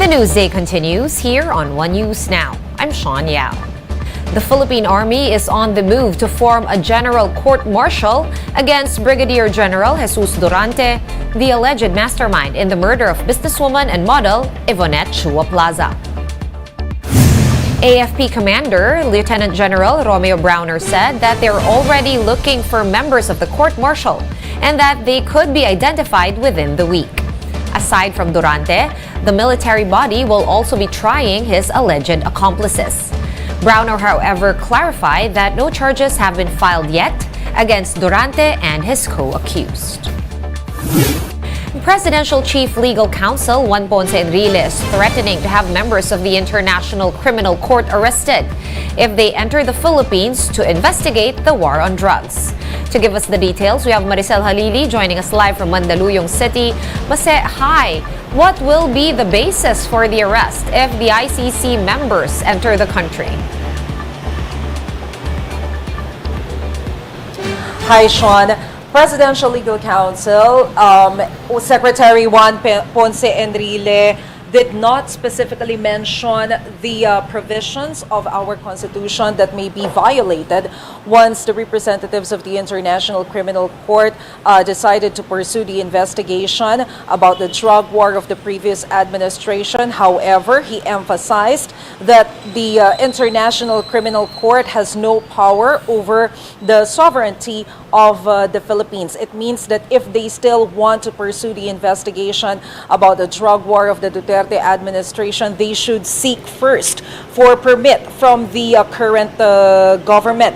news day continues here on One News Now. I'm Sean Yao. The Philippine Army is on the move to form a general court-martial against Brigadier General Jesus Durante, the alleged mastermind in the murder of businesswoman and model Yvonette Chua Plaza. AFP Commander Lieutenant General Romeo Browner said that they're already looking for members of the court-martial and that they could be identified within the week. Aside from Durante, the military body will also be trying his alleged accomplices. Browner, however, clarified that no charges have been filed yet against Durante and his co-accused. Presidential Chief Legal Counsel Juan Ponce Enrile is threatening to have members of the International Criminal Court arrested if they enter the Philippines to investigate the war on drugs. To give us the details, we have Maricel Halili joining us live from Mandaluyong City. Mase, hi! What will be the basis for the arrest if the ICC members enter the country? Hi, Sean. Presidential Legal Counsel Secretary Juan Ponce Enrile did not specifically mention the provisions of our Constitution that may be violated once the representatives of the International Criminal Court decided to pursue the investigation about the drug war of the previous administration. However, he emphasized that the International Criminal Court has no power over the sovereignty of the Philippines. It means that if they still want to pursue the investigation about the drug war of the Duterte administration, they should seek first for permit from the current government.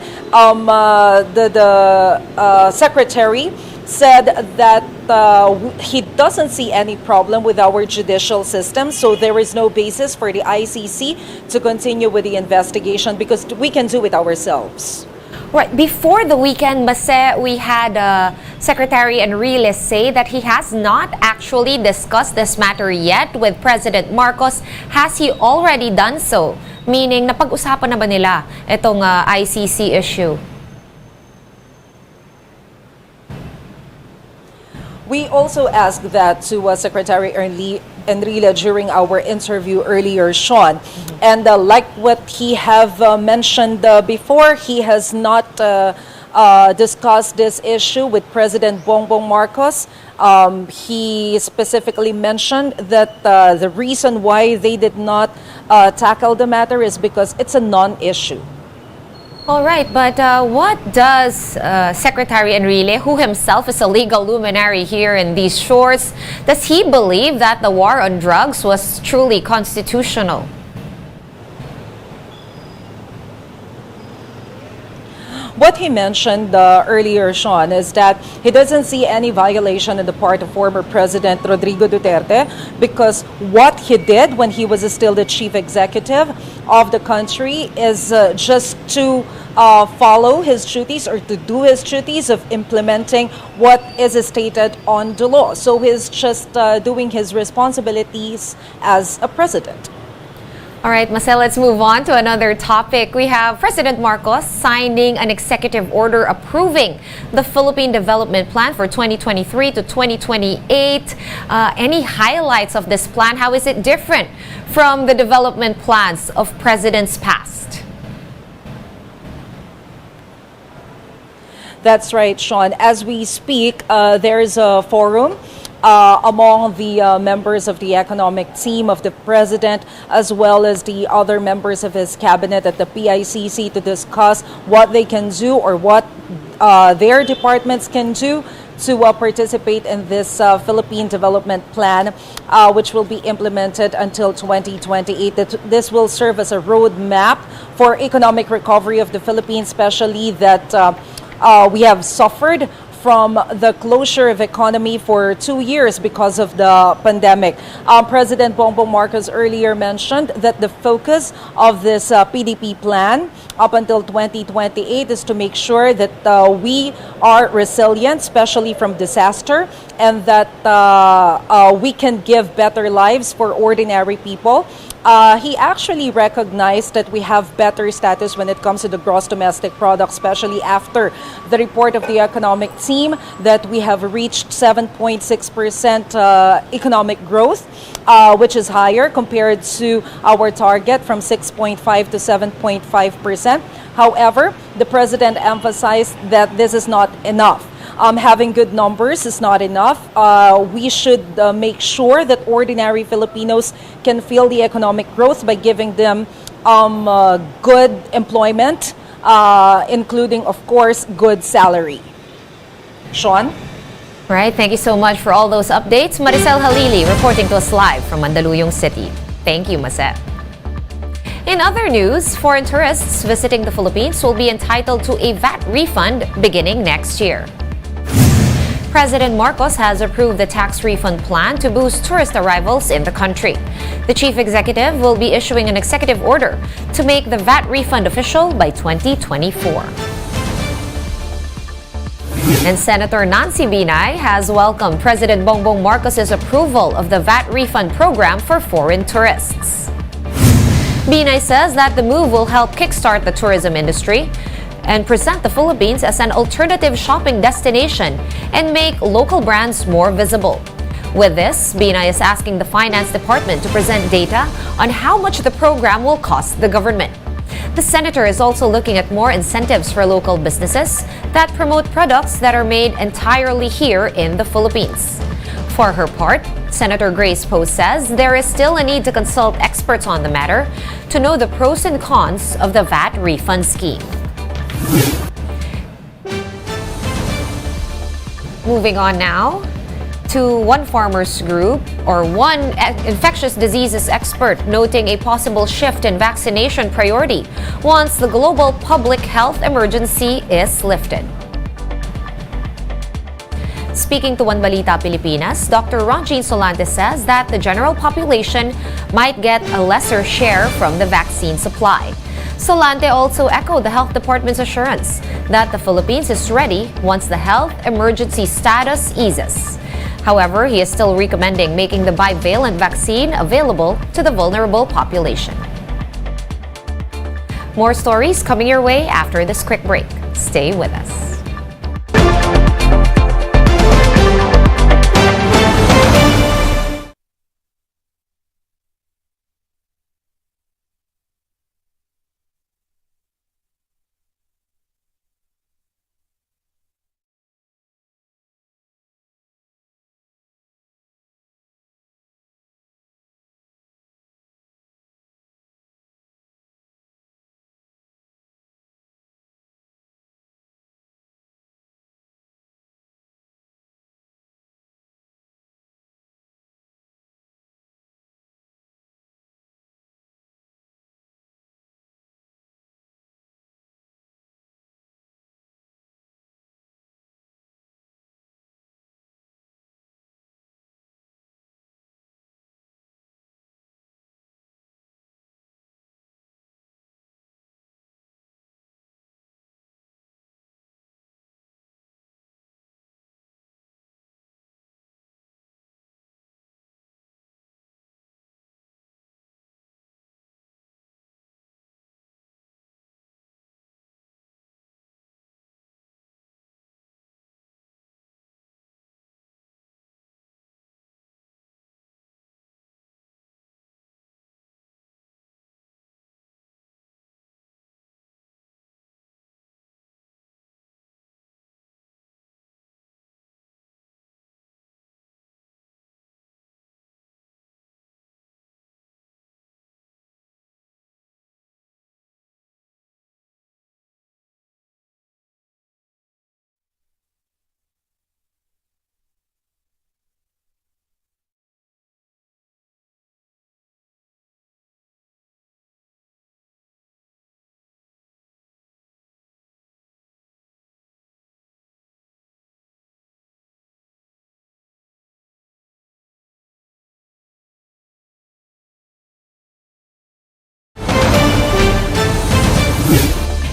The secretary said that he doesn't see any problem with our judicial system, so there is no basis for the ICC to continue with the investigation because we can do it ourselves. Right. Before the weekend, Mase, we had Secretary Enrile say that he has not actually discussed this matter yet with President Marcos. Has he already done so? Meaning, napag-usapan na ba nila itong ICC issue? We also asked that to Secretary Enrile during our interview earlier, Sean. And like what he have mentioned before, he has not discussed this issue with President Bongbong Marcos. He specifically mentioned that the reason why they did not tackle the matter is because it's a non-issue. All right, but what does Secretary Enrile, who himself is a legal luminary here in these shores, does he believe that the war on drugs was truly constitutional? What he mentioned earlier, Sean, is that he doesn't see any violation on the part of former President Rodrigo Duterte because what he did when he was still the chief executive of the country is just to follow his duties or to do his duties of implementing what is stated on the law. So he's just doing his responsibilities as a president. All right, Marcel, let's move on to another topic. We have President Marcos signing an executive order approving the Philippine Development Plan for 2023 to 2028. Any highlights of this plan? How is it different from the development plans of presidents past? That's right, Sean. As we speak, there is a forum among the members of the economic team of the president, as well as the other members of his cabinet at the PICC to discuss what they can do or what their departments can do to participate in this Philippine Development Plan, which will be implemented until 2028. This will serve as a roadmap for economic recovery of the Philippines, especially that we have suffered from the closure of economy for 2 years because of the pandemic. President Bongbong Marcos earlier mentioned that the focus of this PDP plan up until 2028 is to make sure that we are resilient, especially from disaster, and that we can give better lives for ordinary people. He actually recognized that we have better status when it comes to the gross domestic product, especially after the report of the economic team that we have reached 7.6% economic growth, which is higher compared to our target from 6.5 to 7.5%. However, the president emphasized that this is not enough. Having good numbers is not enough. We should make sure that ordinary Filipinos can feel the economic growth by giving them good employment, including, of course, good salary. Sean? Right, thank you so much for all those updates. Maricel Halili reporting to us live from Mandaluyong City. Thank you, Mase. In other news, foreign tourists visiting the Philippines will be entitled to a VAT refund beginning next year. President Marcos has approved the tax refund plan to boost tourist arrivals in the country. The chief executive will be issuing an executive order to make the VAT refund official by 2024. And Senator Nancy Binay has welcomed President Bongbong Marcos' approval of the VAT refund program for foreign tourists. Binay says that the move will help kickstart the tourism industry and present the Philippines as an alternative shopping destination and make local brands more visible. With this, Binay is asking the Finance Department to present data on how much the program will cost the government. The senator is also looking at more incentives for local businesses that promote products that are made entirely here in the Philippines. For her part, Senator Grace Poe says there is still a need to consult experts on the matter to know the pros and cons of the VAT refund scheme. Moving on now to one farmers group or one infectious diseases expert noting a possible shift in vaccination priority once the global public health emergency is lifted. Speaking to One Balita Pilipinas, Dr. Ronjin Solante says that the general population might get a lesser share from the vaccine supply. Solante also echoed the Health Department's assurance that the Philippines is ready once the health emergency status eases. However, he is still recommending making the bivalent vaccine available to the vulnerable population. More stories coming your way after this quick break. Stay with us.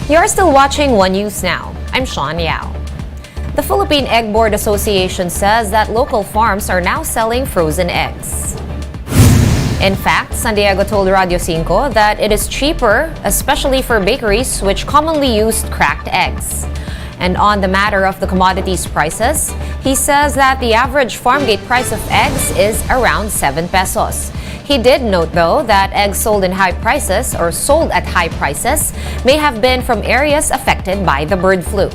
You're still watching One News Now. I'm Sean Yao. The Philippine Egg Board Association says that local farms are now selling frozen eggs. In fact, San Diego told Radio 5 that it is cheaper, especially for bakeries which commonly used cracked eggs. And on the matter of the commodities prices, he says that the average farm gate price of eggs is around 7 pesos. He did note, though, that eggs sold in high prices or sold at high prices may have been from areas affected by the bird flu.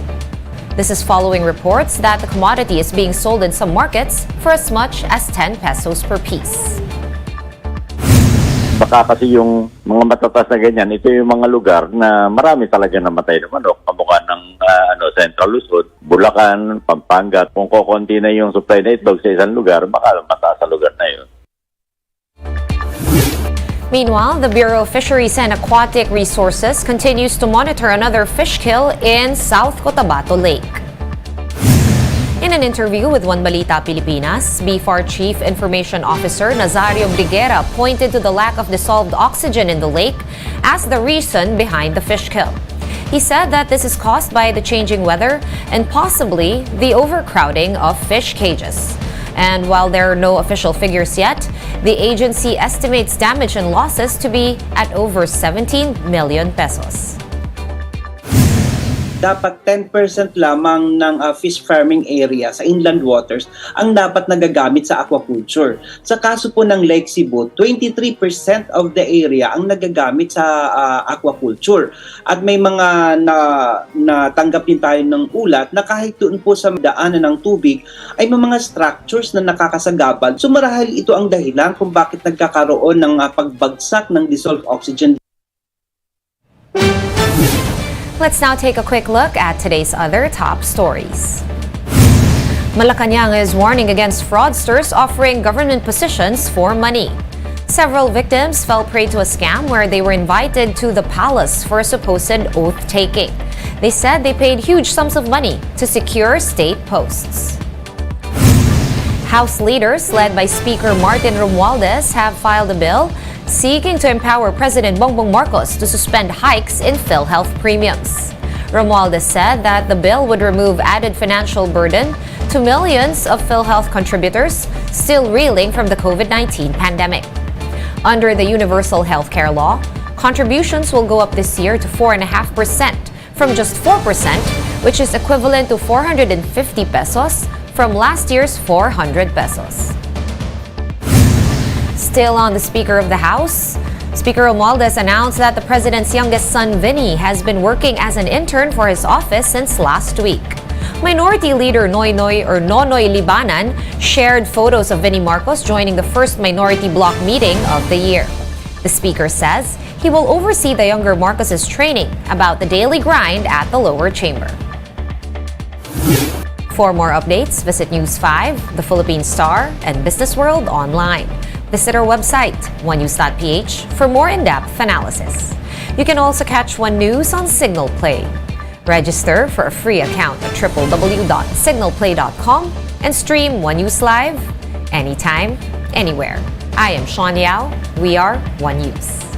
This is following reports that the commodity is being sold in some markets for as much as 10 pesos per piece. Baka kasi yung mga matatas na ganyan, ito yung mga lugar na marami talaga namatay ng manok. Kamukha ng Central Luzon, Bulacan, Pampanga. Kung kokonti na yung supply na itlog sa isang lugar, baka mataas sa lugar na yun. Meanwhile, the Bureau of Fisheries and Aquatic Resources continues to monitor another fish kill in South Cotabato Lake. In an interview with One Balita Pilipinas, BFAR Chief Information Officer Nazario Briguera pointed to the lack of dissolved oxygen in the lake as the reason behind the fish kill. He said that this is caused by the changing weather and possibly the overcrowding of fish cages. And while there are no official figures yet, the agency estimates damage and losses to be at over 17 million pesos. Dapat 10% lamang ng fish farming area sa inland waters ang dapat nagagamit sa aquaculture. Sa kaso po ng Lake Cebu, 23% of the area ang nagagamit sa aquaculture. At may mga natanggap din tayo ng ulat na kahit doon po sa daanan ng tubig ay may mga structures na nakakasagabal. So marahil ito ang dahilan kung bakit nagkakaroon ng pagbagsak ng dissolved oxygen. Let's now take a quick look at today's other top stories. Malacanang is warning against fraudsters offering government positions for money. Several victims fell prey to a scam where they were invited to the palace for a supposed oath-taking. They said they paid huge sums of money to secure state posts. House leaders led by Speaker Martin Romualdez have filed a bill seeking to empower President Bongbong Marcos to suspend hikes in PhilHealth premiums. Romualdez said that the bill would remove added financial burden to millions of PhilHealth contributors still reeling from the COVID-19 pandemic. Under the Universal Healthcare Law, contributions will go up this year to 4.5% from just 4%, which is equivalent to 450 pesos from last year's 400 pesos. Still on the Speaker of the House, Speaker Romualdez announced that the president's youngest son, Vinny, has been working as an intern for his office since last week. Minority Leader Noynoy Libanan shared photos of Vinny Marcos joining the first minority bloc meeting of the year. The Speaker says he will oversee the younger Marcos's training about the daily grind at the lower chamber. For more updates, visit News 5, The Philippine Star, and Business World online. Visit our website, onenews.ph, for more in-depth analysis. You can also catch One News on Signal Play. Register for a free account at www.signalplay.com and stream One News live anytime, anywhere. I am Sean Yao. We are One News.